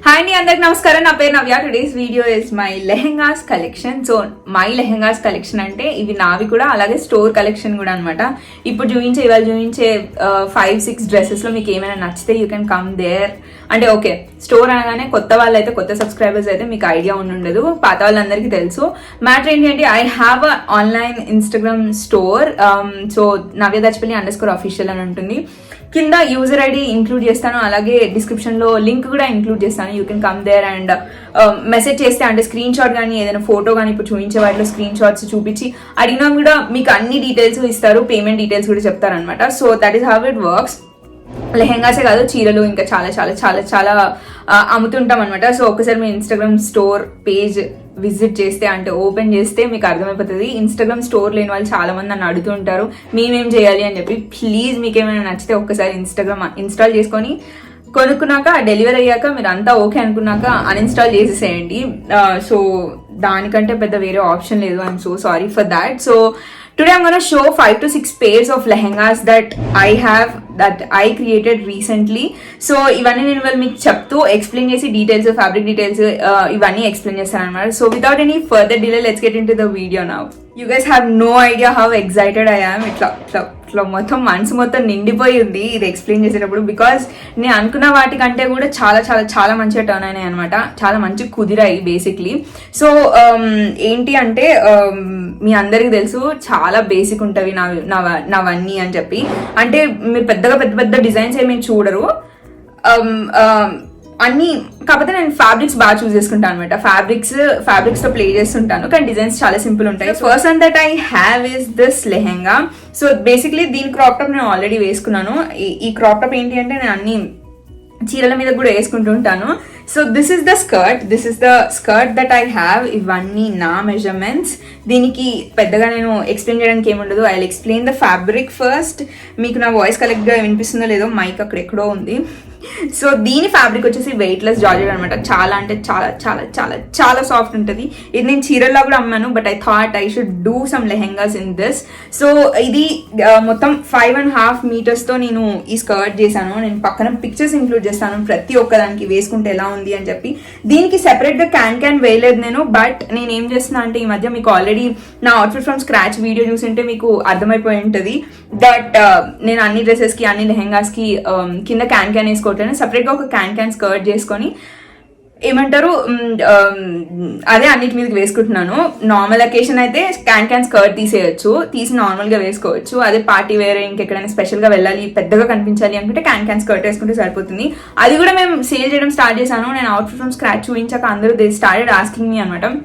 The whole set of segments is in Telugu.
హాయ్ అండి, అందరికి నమస్కారం. నా పేరు Navya. Today's video is my lehengas collection. So my lehengas collection అంటే ఇవి నావి కూడా, అలాగే స్టోర్ కలెక్షన్ కూడా అనమాట. ఇప్పుడు ఇవాళ చూపించే 5-6 డ్రెస్సెస్ లో మీకు ఏమైనా నచ్చితే యూ కెన్ కమ్ దేర్. అంటే ఓకే, స్టోర్ అనగానే కొత్త వాళ్ళు అయితే, కొత్త సబ్స్క్రైబర్స్ అయితే మీకు ఐడియా ఉండదు, పాత వాళ్ళందరికీ తెలుసు. మ్యాటర్ ఏంటి అంటే I have a online Instagram store. So navya_official అని ఉంటుంది. కింద యూజర్ ఐడి ఇంక్లూడ్ చేస్తాను, అలాగే డిస్క్రిప్షన్ లో లింక్ కూడా ఇంక్లూడ్ చేస్తాను. You can come there and message చేస్తే, అంటే స్క్రీన్ షాట్ కానీ ఏదైనా ఫోటో కానీ ఇప్పుడు చూపించే వాటిలో స్క్రీన్ షాట్స్ చూపించి అడిగినా కూడా మీకు అన్ని డీటెయిల్స్ ఇస్తారు, పేమెంట్ డీటెయిల్స్ కూడా చెప్తారనమాట. So that is how it works. లెహెంగాసే కాదు, చీరలు ఇంకా చాలా చాలా చాలా చాలా అమ్ముతుంటాం అనమాట. సో ఒకసారి మీ ఇన్స్టాగ్రామ్ స్టోర్ పేజ్ విజిట్ చేస్తే, అంటే ఓపెన్ చేస్తే మీకు అర్థమైపోతుంది. ఇన్స్టాగ్రామ్ స్టోర్ లేని వాళ్ళు చాలా మంది నన్ను అడుగుతుంటారు మేమేం చేయాలి అని చెప్పి. ప్లీజ్ మీకు ఏమైనా నచ్చితే ఒక్కసారి ఇన్స్టాగ్రామ్ ఇన్స్టాల్ చేసుకొని కొనుక్కున్నాక, డెలివరీ అయ్యాక మీరు అంతా ఓకే అనుకున్నాక అన్ఇన్స్టాల్ చేసేసేయండి. సో దానికంటే పెద్ద వేరే ఆప్షన్ లేదు. I'm so sorry for that. So today I'm gonna show 5 to 6 pairs of lehengas that I created recently. So ఇవన్నీ నేను వాళ్ళు మీకు చెప్తూ ఎక్స్ప్లెయిన్ చేసి డీటెయిల్స్, ఫ్యాబ్రిక్ డీటెయిల్స్ ఇవన్నీ ఎక్స్ప్లెయిన్ చేస్తాను అనమాట. So without any further delay let's get into the video now. You guys have no idea how excited I am. ఇట్లా మొత్తం మనసు మొత్తం నిండిపోయి ఉంది ఇది ఎక్స్ప్లెయిన్ చేసేటప్పుడు. బికాస్ నేను అనుకున్న వాటికంటే కూడా చాలా చాలా చాలా మంచిగా టర్న్ అయినాయి అనమాట. చాలా మంచి కుదిరాయి బేసిక్లీ. సో ఏంటి అంటే మీ అందరికి తెలుసు చాలా బేసిక్ ఉంటవి నావన్నీ అని చెప్పి. అంటే మీరు పెద్ద పెద్ద డిజైన్స్ ఏమీ చూడరు అన్ని. కాకపోతే నేను ఫ్యాబ్రిక్స్ బాగా చూస్ చేసుకుంటాను అనమాట. ఫ్యాబ్రిక్స్ తో ప్లే చేస్తుంటాను, కానీ డిజైన్స్ చాలా సింపుల్ ఉంటాయి. First one that I have is this lehenga. So basically దీని క్రాప్ టాప్ నేను ఆల్రెడీ వేసుకున్నాను. ఈ క్రాప్ టాప్ ఏంటి అంటే నేను అన్ని చీరల మీద కూడా వేసుకుంటూ ఉంటాను. So this is the skirt that I have. ఇవన్నీ నా మెజర్మెంట్స్. దీనికి పెద్దగా నేను ఎక్స్ప్లెయిన్ చేయడానికి ఏముండదు. I will explain the fabric first. మీకు నా వాయిస్ కరెక్ట్గా వినిపిస్తుందో లేదో, మైక్ అక్కడెక్కడో ఉంది. సో దీని ఫ్యాబ్రిక్ వచ్చేసి వెయిట్లెస్ జార్జెట్ అనమాట. చాలా అంటే చాలా చాలా చాలా చాలా సాఫ్ట్ ఉంటుంది. ఇది నేను చీరల్లో కూడా అమ్మాను, but I thought I should do some lehengas in this. So ఇది మొత్తం 5.5 meters తో నేను ఈ స్కర్ట్ చేశాను. నేను పక్కన పిక్చర్స్ ఇంక్లూడ్ చేస్తాను ప్రతి ఒక్కదానికి వేసుకుంటే ఎలా ఉంది అని చెప్పి. దీనికి సెపరేట్ గా క్యాన్ వేయలేదు నేను. బట్ నేను ఏం చేస్తున్నా అంటే, ఈ మధ్య మీకు ఆల్రెడీ నా అవుట్ఫిట్ ఫ్రమ్ స్క్రాచ్ వీడియో చూసింటే మీకు అర్థమైపోయి ఉంటుంది. బట్ నేను అన్ని డ్రెస్సెస్ కి, అన్ని లెహెంగాస్ కి కింద క్యాన్ వేసుకోవట్లేదు. సపరేట్ గా ఒక క్యాన్ స్కర్ట్ చేసుకొని ఏమంటారు అదే అన్నిటి మీదకి వేసుకుంటున్నాను. నార్మల్ అకేషన్ అయితే క్యాన్ స్కర్ట్ తీసి నార్మల్ గా వేసుకోవచ్చు. అదే పార్టీ వేరే ఇంకెక్కడైనా స్పెషల్ గా వెళ్ళాలి, పెద్దగా కనిపించాలి అనుకుంటే క్యాన్ స్కర్ట్ వేసుకుంటే సరిపోతుంది. అది కూడా మేము సేల్ చేయడం స్టార్ట్ చేశాను. నేను అవుట్ఫిట్ ఫ్రమ్ స్క్రాచ్ చూపించాక అందరూ దే స్టార్టెడ్ ఆస్కింగ్ మీ అనమాట.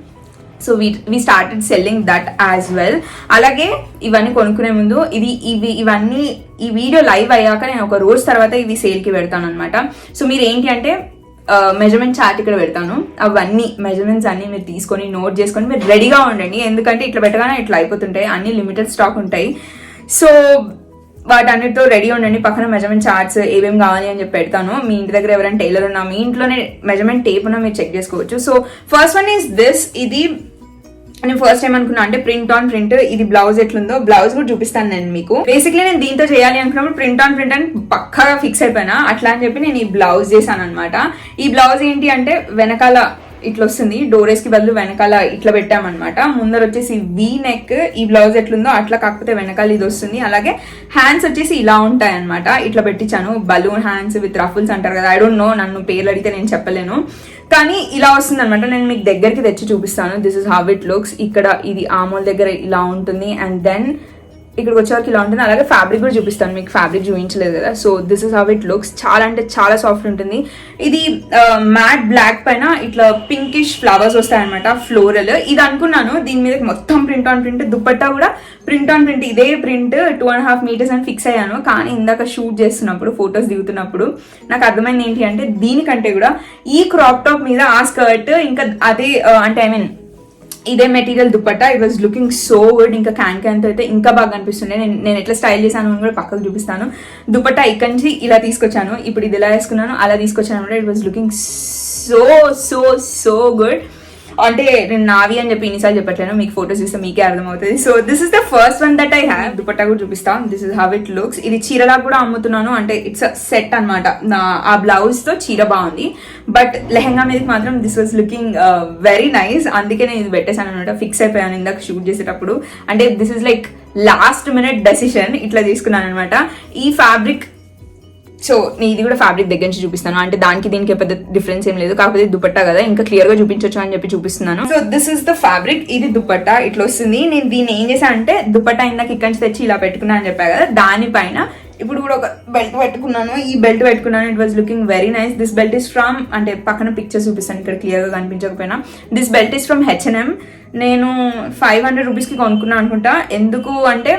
So we started selling that as well. అలాగే ఇవన్నీ కొనుక్కునే ముందు ఇవన్నీ ఈ వీడియో లైవ్ అయ్యాక నేను ఒక రోజు తర్వాత ఇవి సేల్కి పెడతాను అనమాట. సో మీరు ఏంటి అంటే మెజర్మెంట్ చార్ట్ ఇక్కడ పెడతాను. అవన్నీ మెజర్మెంట్స్ అన్ని మీరు తీసుకొని నోట్ చేసుకొని మీరు రెడీగా ఉండండి. ఎందుకంటే ఇట్లా పెట్టగానే ఇట్లా అయిపోతుంటాయి, అన్ని లిమిటెడ్ స్టాక్ ఉంటాయి. సో వాటన్నిటితో రెడీ ఉండండి. పక్కన మెజర్మెంట్ చార్ట్స్ ఏమేమి కావాలి అని చెప్పి పెడతాను. మీ ఇంటి దగ్గర ఎవరైనా టైలర్ ఉన్నా, మీ ఇంట్లోనే మెజర్మెంట్ టేప్ ఉన్నా మీరు చెక్ చేసుకోవచ్చు. So first one is this. ఇది నేను ఫస్ట్ టైం అనుకున్నా, అంటే ప్రింట్ ఆన్ ప్రింట్. ఇది బ్లౌజ్ ఎట్లుందో బ్లౌజ్ కూడా చూపిస్తాను నేను మీకు. బేసిక్లీ నేను దీంతో చేయాలి అనుకున్నప్పుడు ప్రింట్ ఆన్ ప్రింట్ అని పక్కాగా ఫిక్స్ అయిపోయినా. అట్లా అని చెప్పి నేను ఈ బ్లౌజ్ చేశాను అనమాట. ఈ బ్లౌజ్ ఏంటి అంటే వెనకాల ఇట్లా వస్తుంది, డోరేస్ కి బదులు వెనకాల ఇట్లా పెట్టామన్నమాట. ముందర వచ్చేసి వీ నెక్. ఈ బ్లౌజ్ ఎట్లుందో అట్లా, కాకపోతే వెనకాల ఇది వస్తుంది. అలాగే హ్యాండ్స్ వచ్చేసి ఇలా ఉంటాయి అనమాట. ఇట్లా పెట్టించాను, బలూన్ హ్యాండ్స్ విత్ రఫుల్స్ అంటారు కదా. ఐ డోంట్ నో, నన్ను పేర్లు అడిగితే నేను చెప్పలేను, కానీ ఇలా వస్తుంది అనమాట. నేను మీకు దగ్గరికి తెచ్చి చూపిస్తాను. This is how it looks. ఇక్కడ ఇది ఆమోల్ దగ్గర ఇలా ఉంటుంది, అండ్ దెన్ ఇక్కడికి వచ్చేవరకు ఇలా ఉంటుంది. అలాగే ఫ్యాబ్రిక్ కూడా చూపిస్తాను మీకు, ఫ్యాబ్రిక్ చూపించలేదు కదా. So this is how it looks. చాలా అంటే చాలా సాఫ్ట్ ఉంటుంది. ఇది మ్యాట్ బ్లాక్ పైన ఇట్లా పింకిష్ ఫ్లవర్స్ వస్తాయన్నమాట, ఫ్లోరల్. ఇది అనుకున్నాను దీని మీద మొత్తం ప్రింట్ ఆన్ ప్రింట్. దుపట్టా కూడా ప్రింట్ ఆన్ ప్రింట్, ఇదే ప్రింట్ 2.5 meters అని ఫిక్స్ అయ్యాను. కానీ ఇందాక షూట్ చేస్తున్నప్పుడు, ఫొటోస్ దిగుతున్నప్పుడు నాకు అర్థమైంది ఏంటి అంటే, దీనికంటే కూడా ఈ క్రాప్ టాప్ మీద ఆ స్కర్ట్ ఇంకా అదే, అంటే ఐ మీన్ ఇదే material dupatta, it was looking so good. ఇంకా క్యాన్ తో అయితే ఇంకా బాగా అనిపిస్తుండే. నేను ఎట్లా స్టైల్ చేశాను అని కూడా పక్కకు చూపిస్తాను. దుపట్టా ఇక్కడి నుంచి ఇలా తీసుకొచ్చాను, ఇప్పుడు ఇది ఇలా వేసుకున్నాను, అలా తీసుకొచ్చాను అనమాట. It was looking so so so good. అంటే నేను నావి అని చెప్పి ఇన్నిసార్లు చెప్పట్లేను, మీకు ఫోటోస్ చూస్తే మీకే అర్థమవుతుంది. So this is the first one that I have. Dupatta కూడా చూపిస్తాను. This is how it looks. ఇది చీరలా కూడా అమ్ముతున్నాను, అంటే ఇట్స్ సెట్ అనమాట. ఆ బ్లౌజ్ తో చీర బాగుంది, బట్ లెహంగా మీదకి మాత్రం this was looking very nice. అందుకే నేను ఇది పెట్టేశాను అనమాట. ఫిక్స్ అయిపోయాను ఇందాక షూట్ చేసేటప్పుడు. అంటే this is like last minute decision, ఇట్లా తీసుకున్నాను అనమాట. ఈ ఫ్యాబ్రిక్, సో నేను ఇది కూడా ఫ్యాబ్రిక్ దగ్గర నుంచి చూపిస్తాను. అంటే దానికి దీనికి పెద్ద డిఫరెన్స్ ఏం లేదు, కాకపోతే దుపట్టా కదా ఇంకా క్లియర్ గా చూపించవచ్చు అని చెప్పి చూపిస్తున్నాను. So this is the fabric. ఇది దుపట్టా ఇట్లా వస్తుంది. నేను దీన్ని ఏం చేశాను అంటే దుపట్టా ఇందాక ఇక్కడి నుంచి తెచ్చి ఇలా పెట్టుకున్నాను అని చెప్పా కదా, దానిపైన ఇప్పుడు కూడా ఒక బెల్ట్ పెట్టుకున్నాను. ఈ బెల్ట్ పెట్టుకున్నాను. It was looking very nice. This belt is from, అంటే పక్కన పిక్చర్ చూపిస్తాను ఇక్కడ క్లియర్ గా కనిపించకపోయినా. This belt is from H&M. నేను 500 రూపీస్కి కొనుక్కున్నాను అనుకుంటా. ఎందుకు అంటే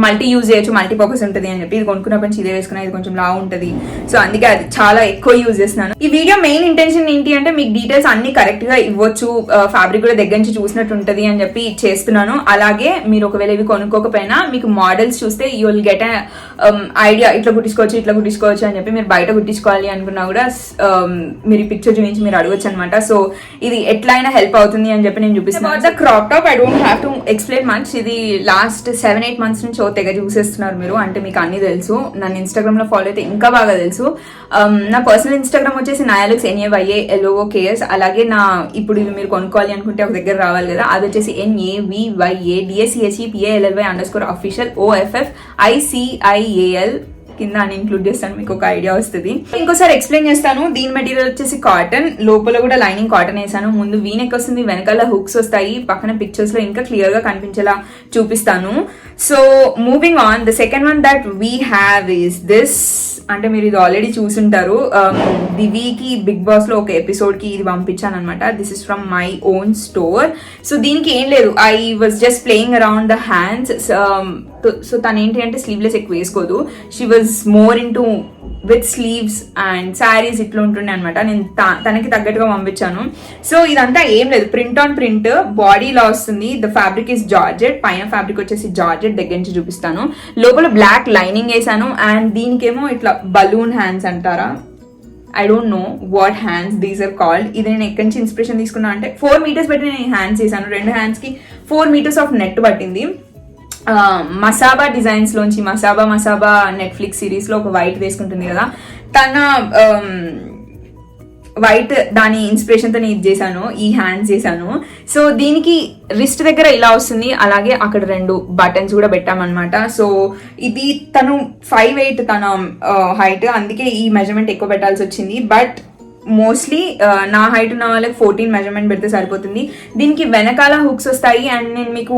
మల్టీ యూజ్ చేయొచ్చు, మల్టీ పర్పస్ ఉంటుంది అని చెప్పి ఇది కొనుక్కున్నప్పటి నుంచి ఇదే వేసుకున్నా. ఇది కొంచెం లావు ఉంటుంది, సో అందుకే అది చాలా ఎక్కువ యూజ్ చేస్తున్నాను. ఈ వీడియో మెయిన్ ఇంటెన్షన్ ఏంటి అంటే మీకు డీటెయిల్స్ అన్ని కరెక్ట్ గా ఇవ్వచ్చు, ఫ్యాబ్రిక్ కూడా దగ్గర నుంచి చూసినట్టు ఉంటుంది అని చెప్పి చేస్తున్నాను. అలాగే మీరు ఒకవేళ ఇవి కొనుక్కోకపోయినా మీకు మోడల్స్ చూస్తే యూ విల్ గెట్ ఐడియా, ఇట్లా కుట్టించుకోవచ్చు ఇట్లా కుట్టించుకోవచ్చు అని చెప్పి. మీరు బయట కుట్టించుకోవాలి అనుకున్నా కూడా మీరు పిక్చర్ చూపించి మీరు అడగొచ్చు అనమాట. సో ఇది ఎట్లయినా హెల్ప్ అవుతుంది అని చెప్పి నేను చూపిస్తున్నాను. The crop top I don't have to explain much. ఇది లాస్ట్ 7-8 months నుంచి తెగ చూసేస్తున్నారు మీరు, అంటే మీకు అన్ని తెలుసు. నన్ను ఇన్స్టాగ్రామ్ లో ఫాలో అయితే ఇంకా బాగా తెలుసు. నా పర్సనల్ ఇన్స్టాగ్రామ్ వచ్చేసి NAVYALOOKS. అలాగే నా ఇప్పుడు ఇవి మీరు కొనుక్కోవాలి అనుకుంటే ఒక దగ్గర రావాలి కదా, అది వచ్చేసి NAVYADSCHEPALLY_official OFFICIAL కింద అని ఇంక్లూడ్ చేస్తాను, మీకు ఒక ఐడియా వస్తుంది. ఇంకోసారి ఎక్స్ప్లెయిన్ చేస్తాను. దీని మెటీరియల్ వచ్చేసి కాటన్, లోపల కూడా లైనింగ్ కాటన్ వేసాను. ముందు వీనెక్ వస్తుంది, వెనకాల హుక్స్ వస్తాయి. పక్కన పిక్చర్స్ లో ఇంకా క్లియర్ గా కనిపించేలా చూపిస్తాను. So moving on, the second one that we have is this. అంటే మీరు ఇది ఆల్రెడీ చూసుంటారు. దివికి బిగ్ బాస్ లో ఒక ఎపిసోడ్ కి ఇది పంపించాను అనమాట. This is from my own store. So దీనికి ఏం లేదు, I was just playing around the hands. So తను ఏంటి అంటే స్లీవ్లెస్ ఎక్కువ వేసుకోదు. She was more into with sleeves and saris ఇట్లా ఉంటుండే అనమాట. నేను తనకి తగ్గట్టుగా పంపించాను. సో ఇదంతా ఏం లేదు, ప్రింట్ ఆన్ ప్రింట్, బాడీ ఇలా వస్తుంది. The fabric is georgette. పైన ఫ్యాబ్రిక్ వచ్చేసి జార్జెట్, దగ్గర నుంచి చూపిస్తాను. లోపల బ్లాక్ లైనింగ్ వేసాను. అండ్ దీనికేమో ఇట్లా బలూన్ హ్యాండ్స్ అంటారా, I don't know what hands these are called. ఇది నేను ఎక్కడి నుంచి ఇన్స్పిరేషన్ తీసుకున్నా అంటే 4 meters పెట్టి నేను హ్యాండ్స్ చేశాను. 2 hands కి 4 meters ఆఫ్ నెట్ పట్టింది. మసాబా డిజైన్స్ లోంచి, మసాబా నెట్ఫ్లిక్స్ సిరీస్ లో ఒక వైట్ వేసుకుంటుంది కదా, తన వైట్ దాని ఇన్స్పిరేషన్ తో నేను ఇది చేశాను, ఈ హ్యాండ్స్ చేశాను. సో దీనికి రిస్ట్ దగ్గర ఇలా వస్తుంది. అలాగే అక్కడ 2 buttons కూడా పెట్టామన్నమాట. సో ఇది తను 5'8" తన హైట్, అందుకే ఈ మెజర్మెంట్ ఎక్కువ పెట్టాల్సి వచ్చింది. బట్ మోస్ట్లీ నా హైట్ ఉన్న వాళ్ళకి 14 మెజర్మెంట్ పెడితే సరిపోతుంది. దీనికి వెనకాల హుక్స్ వస్తాయి. అండ్ నేను మీకు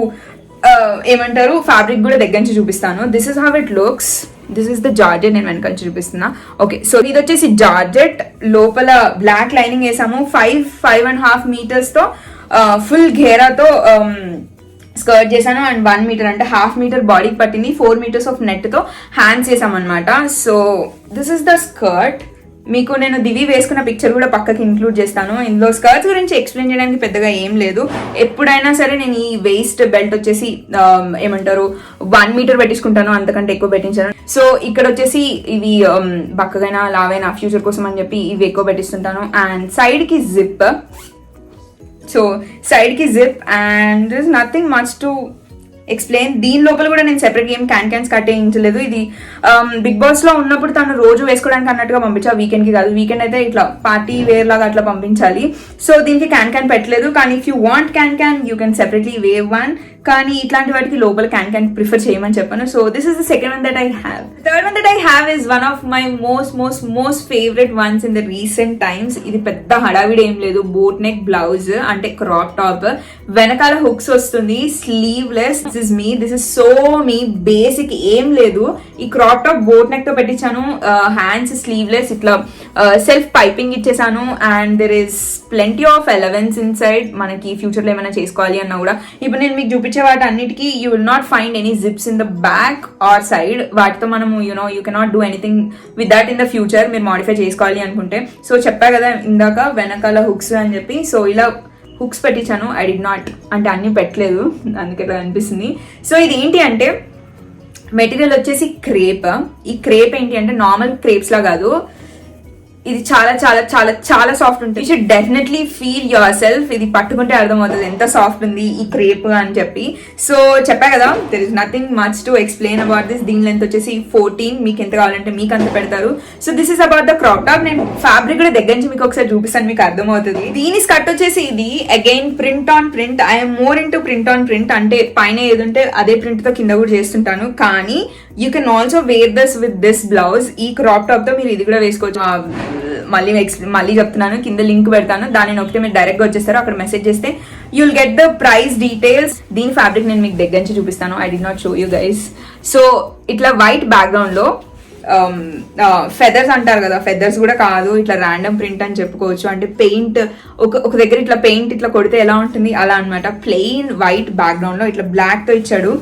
ఏమంటారు ఫ్యాబ్రిక్ కూడా దగ్గర నుంచి చూపిస్తాను. This is how it looks. This is the georgette, నేను వెనకాల నుంచి చూపిస్తున్నా. ఓకే, సో ఇది వచ్చేసి జార్జెట్, లోపల బ్లాక్ లైనింగ్ వేసాము. 5.5 meters తో ఫుల్ ఘేరాతో స్కర్ట్ చేశాను. అండ్ 1 meter అంటే 1/2 meter బాడీకి పట్టింది. 4 meters ఆఫ్ నెట్ తో హ్యాండ్స్ చేసాం అనమాట. So this is the skirt. మీకు నేను దివి వేసుకున్న పిక్చర్ కూడా పక్కకి ఇంక్లూడ్ చేస్తాను. ఇందులో స్కర్ట్స్ గురించి ఎక్స్ప్లెయిన్ చేయడానికి పెద్దగా ఏం లేదు. ఎప్పుడైనా సరే నేను ఈ వేస్ట్ బెల్ట్ వచ్చేసి ఏమంటారు 1 meter పెట్టించుకుంటాను, అంతకంటే ఎక్కువ పెట్టించాను. సో ఇక్కడ వచ్చేసి ఇవి బక్కగైనా లావైనా ఫ్యూచర్ కోసం అని చెప్పి ఇవి ఎక్కువ పెట్టిస్తుంటాను. అండ్ సైడ్ కి జిప్. సో సైడ్ కి zip and this nothing much to explain. దీని లోపల కూడా నేను సెపరేట్ గేమ్ క్యాన్స్ కట్టేయించలేదు. ఇది బిగ్ బాస్ లో ఉన్నప్పుడు తను రోజు వేసుకోవడానికి అన్నట్టుగా పంపించా, వీకెండ్ కి కాదు. వీకెండ్ అయితే ఇట్లా పార్టీ వేర్ లాగా అట్లా పంపించాలి. సో దీనికి క్యాన్ పెట్టలేదు. కానీ if you want can you can separately wave one. కానీ ఇట్లాంటి వాటికి లోపల క్యాన్ ప్రిఫర్ చేయమని చెప్పాను. So this is the second one that I have. Third one that I have is one of my most favourite once in the recent times. ఇది పెద్ద హడావిడి ఏం లేదు, బోట్ నెక్ బ్లౌజ్ అంటే క్రాప్ టాప్, వెనకాల హుక్స్ వస్తుంది, sleeveless. This is me, this is so me, basic ఏం లేదు. ఈ క్రాప్ టాప్ బోట్ నెక్ తో పెట్టించాను. హ్యాండ్స్ స్లీవ్లెస్, ఇట్లా సెల్ఫ్ పైపింగ్ ఇచ్చేసాను. And there is plenty of allowance in side. మనకి ఫ్యూచర్ లో ఏమైనా చేసుకోవాలి అన్నా కూడా ఇప్పుడు నేను మీకు చూపించే వాటి అన్నిటికీ you will not find any zips in the back or side. వాటితో మనము you cannot do anything with that in the future, మీరు మాడిఫై చేసుకోవాలి అనుకుంటే. సో చెప్పా కదా ఇందాక వెనకాల హుక్స్ అని చెప్పి. సో ఇలా హుక్స్ పెట్టించాను. ఐ డి నాట్, అంటే అన్ని పెట్టలేదు, అందుకే అనిపిస్తుంది. సో ఇది ఏంటి అంటే మెటీరియల్ వచ్చేసి క్రేప్. ఈ క్రేప్ ఏంటి అంటే నార్మల్ క్రేప్స్ లా కాదు, ఇది చాలా చాలా చాలా చాలా సాఫ్ట్ ఉంటుంది. You should definitely feel your self. ఇది పట్టుకుంటే అర్థమవుతుంది ఎంత సాఫ్ట్ ఉంది ఈ క్రేప్ అని చెప్పి. సో చెప్పా కదా, there is nothing much to explain about this. దీని లెంత్ వచ్చేసి 14. మీకు ఎంత కావాలంటే మీకు అంత పెడతారు. So this is about the crop top. నేను ఫ్యాబ్రిక్ కూడా దగ్గర నుంచి మీకు ఒకసారి చూపిస్తాను, మీకు అర్థమవుతుంది. దీని స్కర్ట్ వచ్చేసి ఇది again print on print. I'm more into print on print. అంటే పైన ఏదుంటే అదే ప్రింట్ తో కింద కూడా చేస్తుంటాను. కానీ you can also wear this with this blouse. ఈ క్రాప్ టాప్ తో మీరు ఇది కూడా వేసుకోవచ్చు. మళ్ళీ చెప్తున్నాను, కింద లింక్ పెడతాను, దాన్ని ఒకటి మీరు డైరెక్ట్ గా వచ్చేస్తారు. అక్కడ మెసేజ్ చేస్తే you'll get the price details. దీని ఫ్యాబ్రిక్ నేను మీకు దగ్గర నుంచి చూపిస్తాను. I did not show you guys. So ఇట్లా వైట్ బ్యాక్గ్రౌండ్ లో ఫెదర్స్ అంటారు కదా, ఫెదర్స్ కూడా కాదు, ఇట్లా ర్యాండమ్ ప్రింట్ అని చెప్పుకోవచ్చు. అంటే పెయింట్ ఒక దగ్గర ఇట్లా పెయింట్ ఇట్లా కొడితే ఎలా ఉంటుంది అలా అనమాట. ప్లెయిన్ వైట్ బ్యాక్గ్రౌండ్ లో ఇట్లా బ్లాక్ తో ఇచ్చాడు.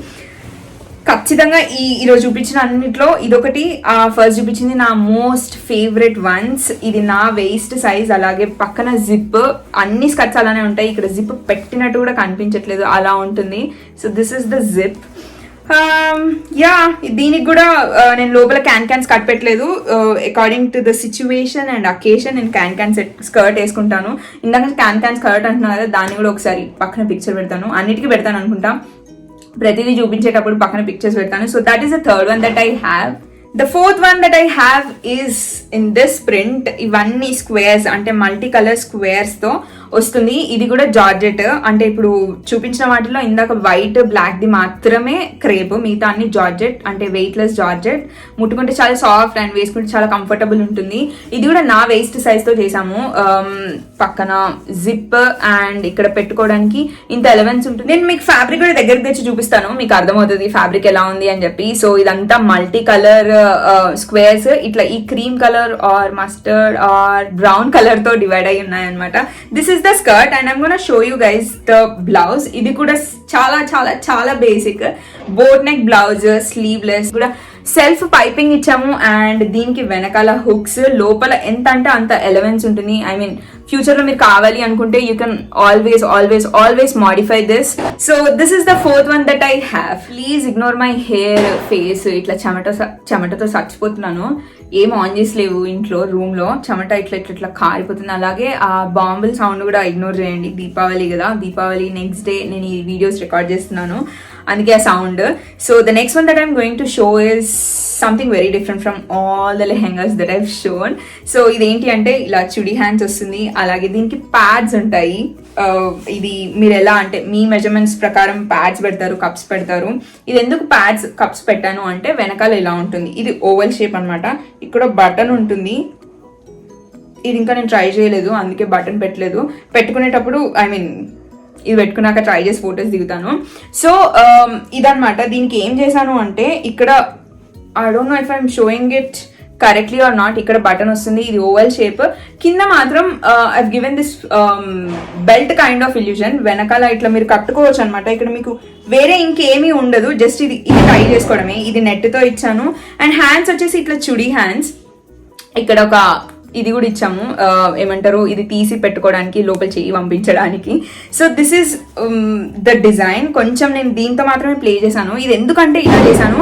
ఖచ్చితంగా ఈరోజు చూపించిన అన్నిట్లో ఇదొకటి. ఫస్ట్ చూపించింది నా మోస్ట్ ఫేవరెట్ వన్స్. ఇది నా వేస్ట్ సైజ్. అలాగే పక్కన జిప్, అన్ని స్కర్ట్స్ అలానే ఉంటాయి, ఇక్కడ జిప్ పెట్టినట్టు కూడా కనిపించట్లేదు, అలా ఉంటుంది. So this is the zip. Yeah, దీనికి కూడా నేను లోపల క్యాన్ స్కర్ట్ పెట్టలేదు. According to the situation and occasion నేను క్యాన్ స్కర్ట్ వేసుకుంటాను. ఇందాక క్యాన్ స్కర్ట్ అంటున్నా కదా, దాన్ని కూడా ఒకసారి పక్కన పిక్చర్ పెడతాను. అన్నిటికీ పెడతాను అనుకుంటా, ప్రతిదీ చూపించేటప్పుడు పక్కన పిక్చర్స్ పెడతాను. So that is the third one that I have. The fourth one that I have is in this print. ఇవన్నీ స్క్వేర్స్, అంటే మల్టీ కలర్ స్క్వేర్స్ తో వస్తుంది. ఇది కూడా జార్జెట్. అంటే ఇప్పుడు చూపించిన వాటిలో ఇందాక వైట్ బ్లాక్ ది మాత్రమే క్రేప్, మిగతా అన్ని జార్జెట్, అంటే వెయిట్ లెస్ జార్జెట్. ముట్టుకుంటే చాలా సాఫ్ట్ అండ్ వేసుకుంటే చాలా కంఫర్టబుల్ ఉంటుంది. ఇది కూడా నా వేస్ట్ సైజ్ తో చేసాము. పక్కన జిప్ అండ్ ఇక్కడ పెట్టుకోవడానికి ఇంత ఎలవెన్స్ ఉంటుంది. నేను మీకు ఫ్యాబ్రిక్ కూడా దగ్గరికి తెచ్చి చూపిస్తాను, మీకు అర్థమవుతుంది ఫ్యాబ్రిక్ ఎలా ఉంది అని చెప్పి. సో ఇదంతా మల్టీ కలర్ స్క్వేర్స్, ఇట్లా ఈ cream colour or mustard or brown colour తో డివైడ్ అయి ఉన్నాయి అనమాట. This is the skirt and I'm gonna show you guys the blouse. ఇది కూడా చాలా చాలా చాలా basic boat neck blouse, sleeveless, కూడా సెల్ఫ్ పైపింగ్ ఇచ్చాము. అండ్ దీనికి వెనకాల హుక్స్, లోపల ఎంత అంటే అంత ఎలవెన్స్ ఉంటుంది. ఐ మీన్ ఫ్యూచర్ లో మీరు కావాలి అనుకుంటే you can always always always modify this. So this is the fourth one that I have. Please ignore my hair, face. ఇట్లా చెమటతో చచ్చిపోతున్నాను. ఏం ఆన్ చేసలేవు ఇంట్లో, రూమ్ లో చెమట ఇట్లా ఇట్లా ఇట్లా కారిపోతుంది. అలాగే ఆ బాంబుల్ సౌండ్ కూడా ఇగ్నోర్ చేయండి. దీపావళి కదా, దీపావళి నెక్స్ట్ డే నేను ఈ వీడియోస్ రికార్డ్ చేస్తున్నాను, అందుకే ఆ sound. So the next one that I'm going to show is something very different from all the lehengas that I've shown. So ఇదేంటి అంటే ఇలా చుడీ హ్యాండ్స్ వస్తుంది, అలాగే దీనికి ప్యాడ్స్ ఉంటాయి. ఇది మీరు ఎలా అంటే మీ మెజర్మెంట్స్ ప్రకారం ప్యాడ్స్ పెడతారు, కప్స్ పెడతారు. ఇది ఎందుకు ప్యాడ్స్ కప్స్ పెట్టాను అంటే వెనకాల ఇలా ఉంటుంది. ఇది ఓవల్ షేప్ అనమాట. ఇక్కడ బటన్ ఉంటుంది. ఇది ఇంకా నేను ట్రై చేయలేదు, అందుకే బటన్ పెట్టలేదు. పెట్టుకునేటప్పుడు ఐ మీన్ ఇది పెట్టుకున్నాక ట్రై చేసి ఫొటోస్ దిగుతాను. సో ఇదనమాట. దీనికి ఏం చేశాను అంటే ఇక్కడ I don't know if I'm showing it correctly or not. ఇక్కడ బటన్ వస్తుంది, ఇది ఓవల్ షేప్. కింద మాత్రం I've given this belt kind of illusion. వెనకాల ఇట్లా మీరు కట్టుకోవచ్చు అనమాట. ఇక్కడ మీకు వేరే ఇంకేమీ ఉండదు, జస్ట్ ఇది టై చేసుకోవడమే. ఇది నెట్ తో ఇచ్చాను. అండ్ హ్యాండ్స్ వచ్చేసి ఇట్లా చుడీ హ్యాండ్స్. ఇక్కడ ఒక ఇది కూడా ఇచ్చాము, ఏమంటారు, ఇది తీసి పెట్టుకోవడానికి, లోపల చెయ్యి పంపించడానికి. So this is the design. కొంచెం నేను దీంతో మాత్రమే ప్లే చేశాను. ఇది ఎందుకంటే ఇలా చేశాను,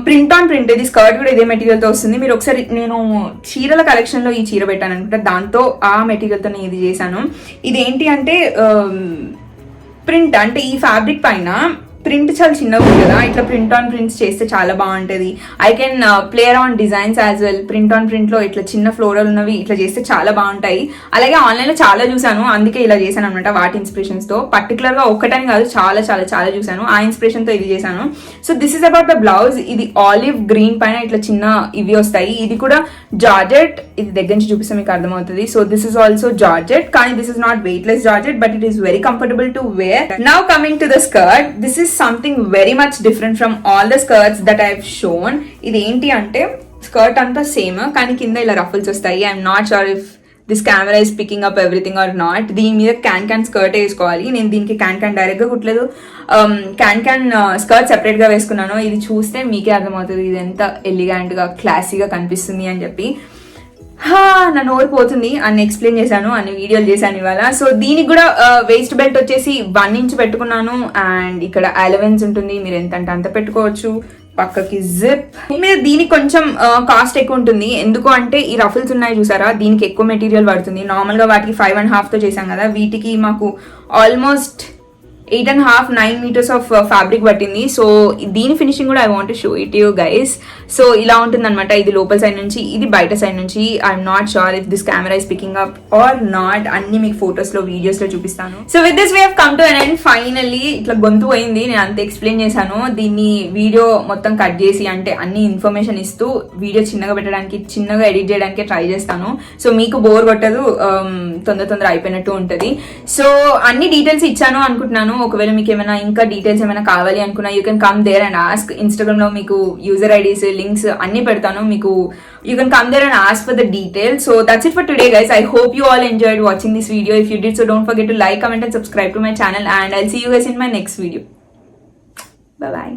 ప్రింట్ ఆన్ ప్రింట్. ఇది స్కర్ట్ కూడా ఇదే మెటీరియల్ తో వస్తుంది. మీరు ఒకసారి, నేను చీరల కలెక్షన్ లో ఈ చీర పెట్టాను అనుకుంటా, దాంతో ఆ మెటీరియల్ తో నేను ఇది చేశాను. ఇది ఏంటి అంటే ప్రింట్, అంటే ఈ ఫ్యాబ్రిక్ పైన ప్రింట్ చాలా చిన్నగా ఉంది కదా, ఇట్లా ప్రింట్ ఆన్ ప్రింట్స్ చేస్తే చాలా బాగుంటుంది. I can play around designs as well. Print on print లో ఇట్లా చిన్న ఫ్లోరల్ ఉన్నవి ఇట్లా చేస్తే చాలా బాగుంటాయి. అలాగే ఆన్లైన్ లో చాలా చూసాను, అందుకే ఇలా చేశాను అనమాట. వాటి ఇన్స్పిరేషన్స్ తో, పర్టికులర్ గా ఒక్కటని కాదు, చాలా చాలా చాలా చూసాను, ఆ ఇన్స్పిరేషన్ తో ఇది చేశాను. So this is about the blouse. ఇది ఆలివ్ గ్రీన్ పైన ఇట్లా చిన్న ఇవి వస్తాయి. ఇది కూడా జార్జెట్. ఇది దగ్గర నుంచి చూపిస్తే మీకు అర్థమవుతుంది. So this is also georgette, కానీ this is not weightless georgette, but it is very comfortable to wear. Now coming to the skirt. This is something very much different from all the skirts that I've shown. ఇది ఏంటి అంటే స్కర్ట్ అంతా సేమ్, కానీ కింద ఇలా రఫల్స్ వస్తాయి. I'm not sure if this camera is picking up everything or not. దీని మీద క్యాన్ స్కర్ట్ వేసుకోవాలి. నేను దీనికి క్యాన్ డైరెక్ట్ గా కుట్టలేదు, క్యాన్ స్కర్ట్ సెపరేట్ గా వేసుకున్నాను. ఇది చూస్తే మీకే అర్థమవుతుంది ఇది ఎంత ఎలిగెంట్ గా క్లాసీగా కనిపిస్తుంది అని చెప్పి. నా నోరు పోతుంది అన్ని ఎక్స్ప్లెయిన్ చేశాను, అన్ని వీడియోలు చేశాను ఇవాళ. సో దీనికి కూడా వేస్ట్ బెల్ట్ వచ్చేసి 1 ఇంచ్ పెట్టుకున్నాను. అండ్ ఇక్కడ అలవెన్స్ ఉంటుంది, మీరు ఎంత అంటే అంత పెట్టుకోవచ్చు. పక్కకి జిప్ మీద. దీనికి కొంచెం కాస్ట్ ఎక్కువ ఉంటుంది, ఎందుకు అంటే ఈ రఫుల్స్ ఉన్నాయి చూసారా, దీనికి ఎక్కువ మెటీరియల్ పడుతుంది. నార్మల్గా వాటికి 5.5తో చేసాం కదా, వీటికి మాకు ఆల్మోస్ట్ 8.5 9 meters ఆఫ్ ఫ్యాబ్రిక్ పట్టింది. సో దీని ఫినిషింగ్ కూడా I want show it you guys. So ఇలా ఉంటుంది అనమాట. ఇది లోపల సైడ్ నుంచి, ఇది బయట సైడ్ నుంచి. I'm not sure if this camera is picking up or not. అన్ని మీకు ఫొటోస్ లో వీడియోస్ లో చూపిస్తాను. So with this we have come to an end. Finally ఇట్లా గొంతు పోయింది, నేను అంత ఎక్స్ప్లెయిన్ చేశాను. దీన్ని వీడియో మొత్తం కట్ చేసి అంటే అన్ని ఇన్ఫర్మేషన్ ఇస్తూ వీడియో చిన్నగా పెట్టడానికి, చిన్నగా ఎడిట్ చేయడానికి ట్రై చేస్తాను. సో మీకు బోర్ కొట్టదు, తొందర అయిపోయినట్టు ఉంటుంది. సో అన్ని డీటెయిల్స్ ఇచ్చాను అనుకుంటున్నాను. ఒకవేళ మీకు ఏమైనా ఇంకా డీటెయిల్స్ ఏమైనా కావాలి అనుకున్నా you can come there and ask. Instagram లో మీకు యూజర్ ఐడీస్, లింక్స్ అన్ని పెడతాను. మీకు you can come there and ask for the details. So that's it for today guys. I hope you all enjoyed watching this video. If you did, so don't forget to like, comment and subscribe to my channel, and I'll see you guys in my next video. Bye bye.